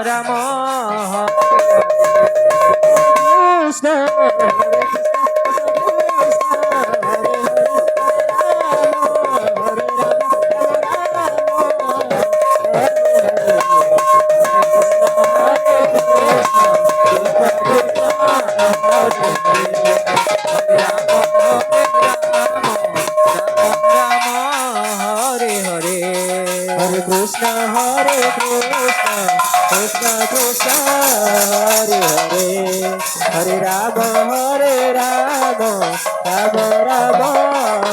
Ram Krishna Hare Krishna, Krishna Krishna, Hare Hare, Hare Rama, Rama Rama,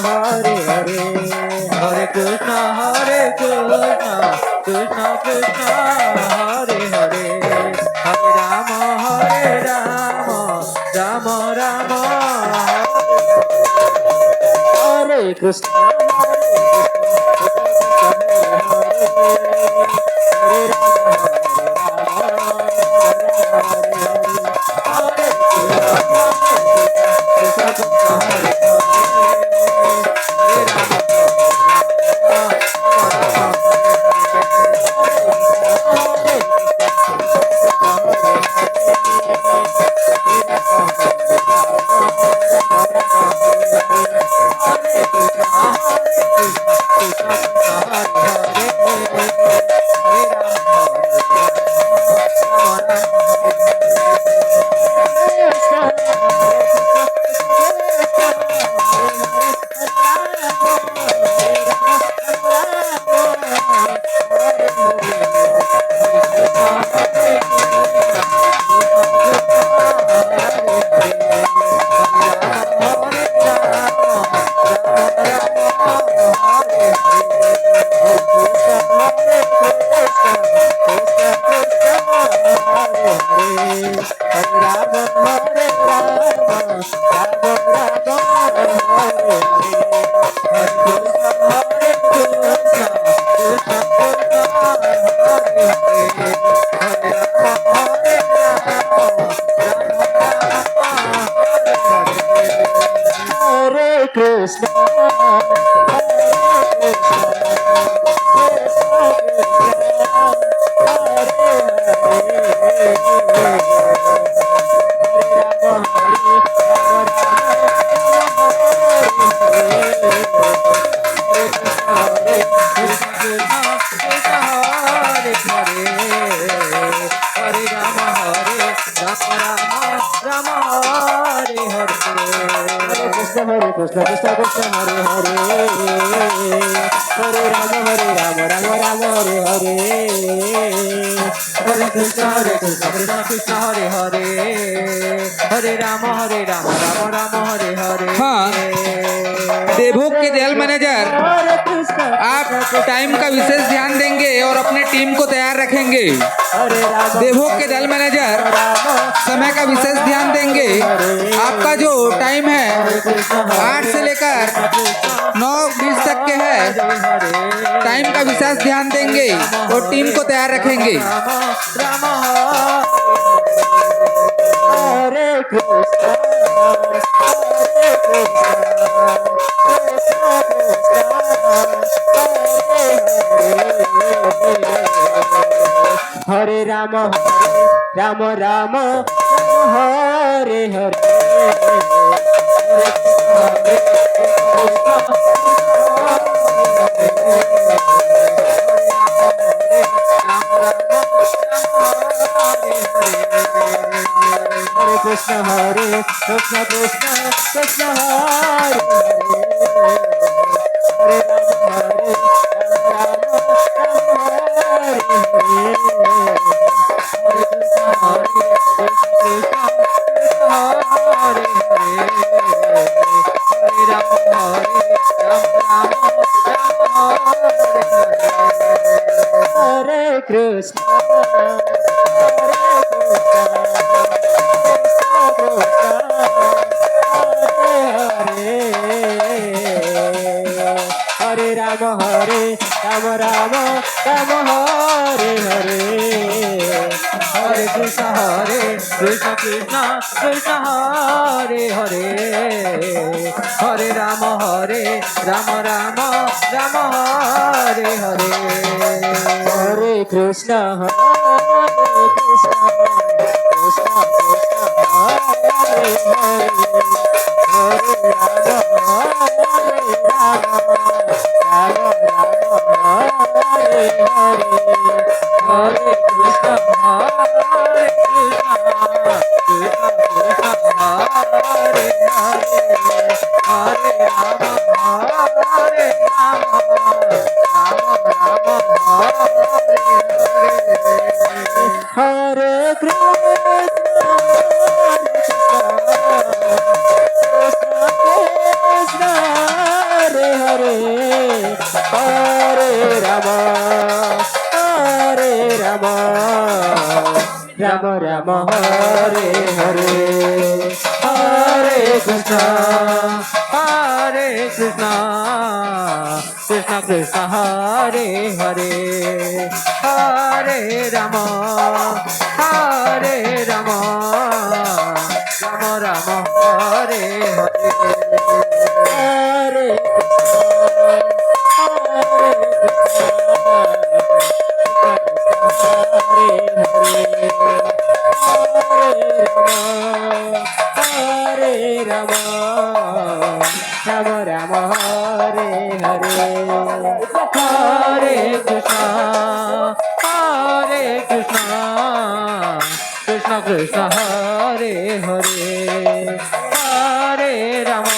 Hare Hare, Hare Krishna, Krishna Krishna, Hare Hare, Hare Rama, Rama Rama, Hare Krishna, Hare Krishna, Krishna Krishna, Hare Hare, Hare Rama, Rama Rama, Hare Hare, Hare Krishna, Krishna Krishna, Hare Hare, Hare Rama, Rama Rama, Hare Hare. हाँ, देवभोग के Dayal manager आप time का विशेष ध्यान देंगे और अपने team को तैयार रखेंगे। देवभोग के दयाल मैनेजर समय का विशेष ध्यान देंगे। आपका जो टाइम है 8 से लेकर 9:20 तक के है, टाइम का विशेष ध्यान देंगे और टीम को तैयार रखेंगे। Hare Krishna, Hare Krishna, Krishna Krishna, Hare Rama, Rama Rama, Hare Hare, Krishna Hare Krishna, Krishna Krishna, Hare Hare, Hare Rama, Rama Rama, Hare Hare, Hare Krishna Hare Krishna, Krishna Hare Hare, Hare Rama, Rama Rama, Hare Krishna, Hare Rama, Rama Rama, Hare Hare, Hare Krishna Krishna Krishna Hare Hare Hare Rama Rama Rama Hare Hare Hare Krishna Krishna Krishna Hare Hare Hare Rama Rama Hare Hare Hare Krishna Hare Krishna Krishna Hare Hare Hare Rama Rama Rama Hare Hare Hare Krishna Krishna Krishna Hare Hare Hare Rama Rama Rama Hare Hare Hare Rama Rama Hare Hare Hare Krishna Krishna Krishna Hare Hare Hare Rama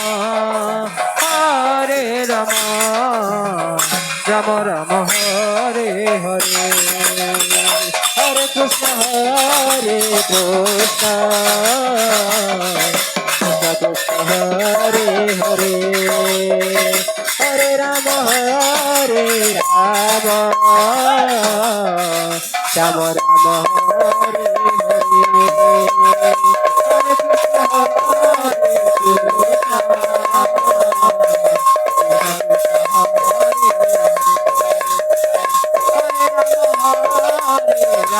Rama Rama Hare Hare Hare Krishna Krishna Krishna Hare Hare Hare Rama Rama Rama Hare Hare Hare Krishna Hare Rama Rama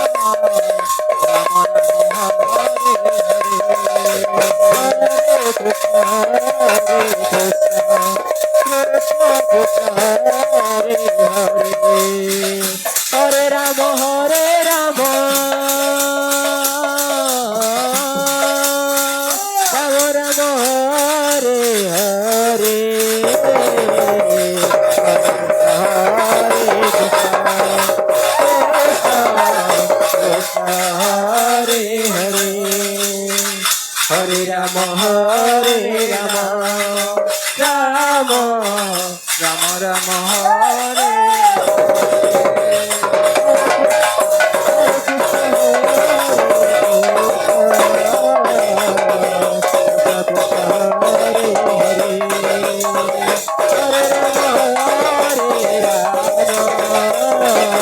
Rama Hare Hare Hare Hare Hare Rama Rama Rama Hare Hare